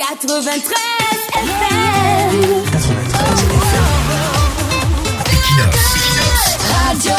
93 FM. 93 Equinox Radio.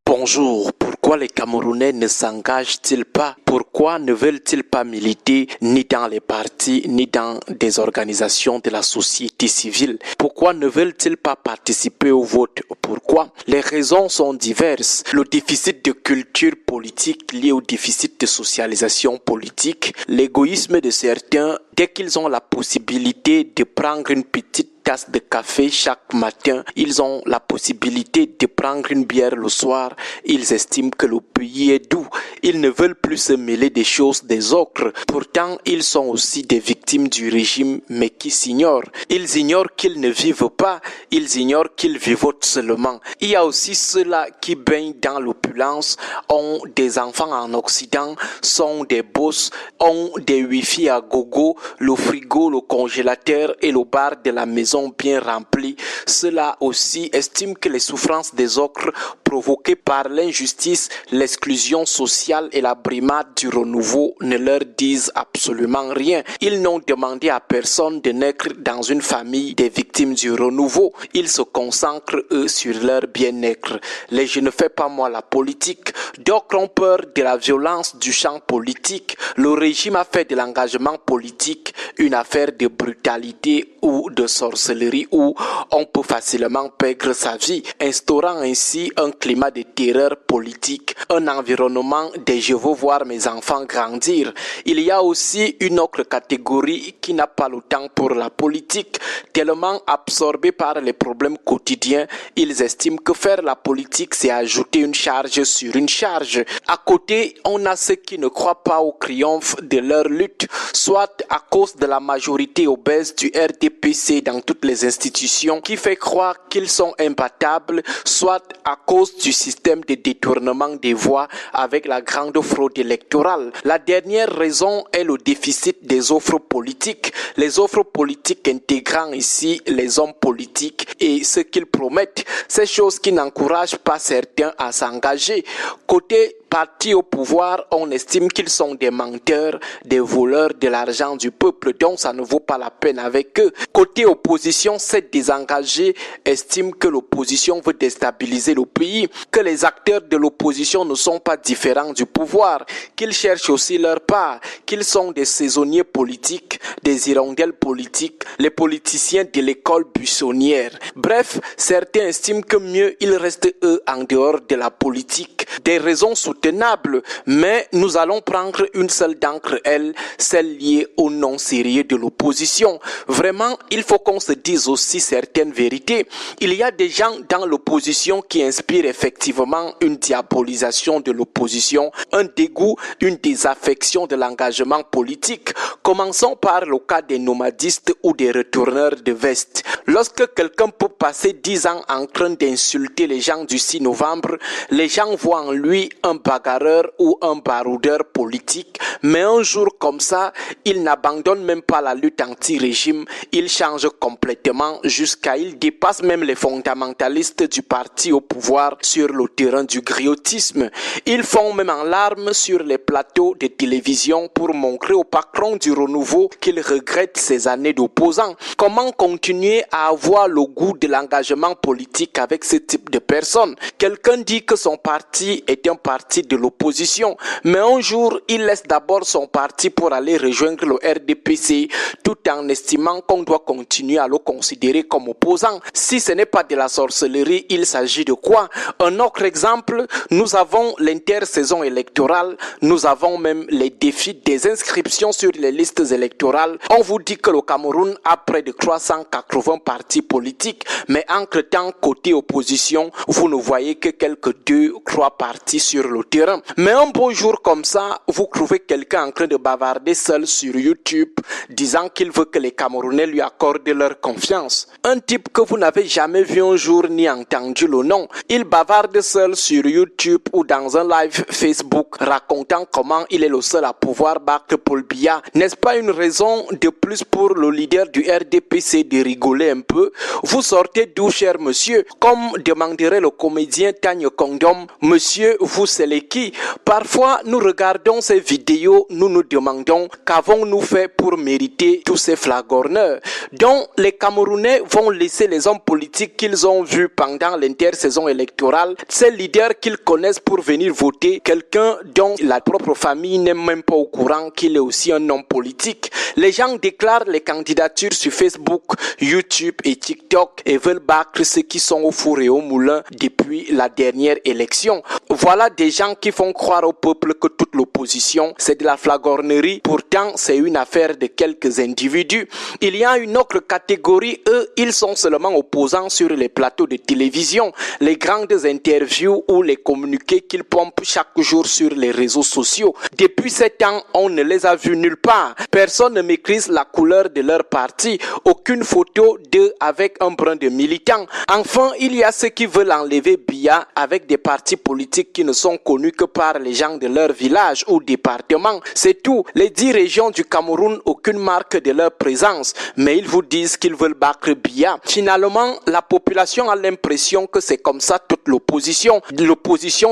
Bonjour, pourquoi les Camerounais ne s'engagent-ils pas? Pourquoi ne veulent-ils pas militer ni dans les partis, ni dans des organisations de la société civile? Pourquoi ne veulent-ils pas participer au vote? Pourquoi? Les raisons sont diverses. Le déficit de culture politique lié au déficit de socialisation politique, l'égoïsme de certains dès qu'ils ont la possibilité de prendre une petite tasse de café chaque matin, ils ont la possibilité de prendre une bière le soir, ils estiment que le pays est doux, ils ne veulent plus se mêler des choses des autres. Pourtant, ils sont aussi des victimes du régime, mais qui s'ignorent. Ils ignorent qu'ils ne vivent pas, ils ignorent qu'ils vivotent seulement. Il y a aussi ceux-là qui baignent dans l'opulence, ont des enfants en Occident, sont des boss, ont des wifi à gogo, le frigo, le congélateur et le bar de la maison bien remplis. Ceux-là aussi estiment que les souffrances des autres provoquées par l'injustice, l'exclusion sociale et la brimade du renouveau ne leur disent absolument rien. Ils n'ont demandé à personne de naître dans une famille des victimes du renouveau. Ils se concentrent, eux, sur leur bien-être. Les je ne fais pas moi la politique. D'autres ont peur de la violence du champ politique. Le régime a fait de l'engagement politique une affaire de brutalité ou de sorcellerie où on peut facilement perdre sa vie, instaurant ainsi un climat de terreur politique, un environnement de je veux voir mes enfants grandir. Il y a aussi une autre catégorie qui n'a pas le temps pour la politique, tellement absorbés par les problèmes quotidiens, ils estiment que faire la politique c'est ajouter une charge sur une charge. À côté, on a ceux qui ne croient pas au triomphe de leur lutte, soit à cause de la majorité obèse du RDPC dans toutes les institutions qui fait croire qu'ils sont imbattables, soit à cause du système de détournement des voix avec la grande fraude électorale. La dernière raison est le déficit des offres politiques. Les offres politiques intégrant ici les hommes politiques et ce qu'ils promettent, ces choses qui n'encouragent pas certains à s'engager. Côté partis au pouvoir, on estime qu'ils sont des menteurs, des voleurs de l'argent du peuple, donc ça ne vaut pas la peine avec eux. Côté opposition, ces désengagés estiment que l'opposition veut déstabiliser le pays, que les acteurs de l'opposition ne sont pas différents du pouvoir, qu'ils cherchent aussi leur part, qu'ils sont des saisonniers politiques, des hirondelles politiques, les politiciens de l'école buissonnière. Bref, certains estiment que mieux ils restent eux en dehors de la politique. Des raisons soutenables, mais nous allons prendre une seule d'entre elles, celle liée au non-sérieux de l'opposition. Vraiment, il faut qu'on se dise aussi certaines vérités. Il y a des gens dans l'opposition qui inspirent effectivement une diabolisation de l'opposition, un dégoût, une désaffection de l'engagement politique. Commençons par le cas des nomadistes ou des retourneurs de veste. Lorsque quelqu'un peut passer 10 ans en train d'insulter les gens du 6 novembre, les gens voient en lui un bagarreur ou un baroudeur politique, mais un jour comme ça, il n'abandonne même pas la lutte anti-régime, il change complètement jusqu'à il dépasse même les fondamentalistes du parti au pouvoir sur le terrain du griotisme. Ils font même en larmes sur les plateaux de télévision pour montrer au patron du renouveau qu'il regrette ses années d'opposant. Comment continuer à avoir le goût de l'engagement politique avec ce type de personnes? Quelqu'un dit que son parti est un parti de l'opposition, mais un jour, il laisse d'abord son parti pour aller rejoindre le RDPC, tout en estimant qu'on doit continuer à le considérer comme opposant. Si ce n'est pas de la sorcellerie, il s'agit de quoi? Un autre exemple, nous avons l'intersaison électorale, nous avons même les défis des inscriptions sur les listes électorales. On vous dit que le Cameroun a près de 380 partis politiques, mais entre-temps, côté opposition, vous ne voyez que quelques 2-3 partis sur le terrain. Mais un beau jour comme ça, vous trouvez quelqu'un en train de bavarder seul sur YouTube, disant qu'il veut que les Camerounais lui accordent leur confiance. Un type que vous n'avez jamais vu un jour ni entendu le nom. Il bavarde seul sur YouTube ou dans un live Facebook, racontant comment il est le seul à pouvoir battre Paul Biya. N'est-ce pas une raison de plus pour le leader du RDPC de rigoler un peu? Vous sortez d'où, cher monsieur? Comme demanderait le comédien Tagne Condom, monsieur, vous célébrez Séléki. Parfois, nous regardons ces vidéos, nous nous demandons qu'avons-nous fait pour mériter tous ces flagorneurs dont les Camerounais vont laisser les hommes politiques qu'ils ont vus pendant l'intersaison électorale, ces leaders qu'ils connaissent pour venir voter quelqu'un dont la propre famille n'est même pas au courant qu'il est aussi un homme politique. Les gens déclarent les candidatures sur Facebook, YouTube et TikTok et veulent battre ceux qui sont au four et au moulin depuis la dernière élection. Voilà des gens qui font croire au peuple que toute l'opposition c'est de la flagornerie. Pourtant, c'est une affaire de quelques individus. Il y a une autre catégorie, eux, ils sont seulement opposants sur les plateaux de télévision, les grandes interviews ou les communiqués qu'ils pompent chaque jour sur les réseaux sociaux. Depuis 7 ans, on ne les a vus nulle part. Personne ne maîtrise la couleur de leur parti. Aucune photo d'eux avec un brin de militant. Enfin, il y a ceux qui veulent enlever Biya avec des partis politiques qui ne sont connus que par les gens de leur village ou département. C'est tout. Les 10 régions du Cameroun, aucune marque de leur présence. Mais ils vous disent qu'ils veulent battre Biya. Finalement, la population a l'impression que c'est comme ça toute l'opposition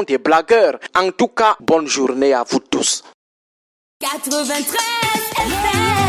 des blagueurs. En tout cas, bonne journée à vous tous. 93 FM.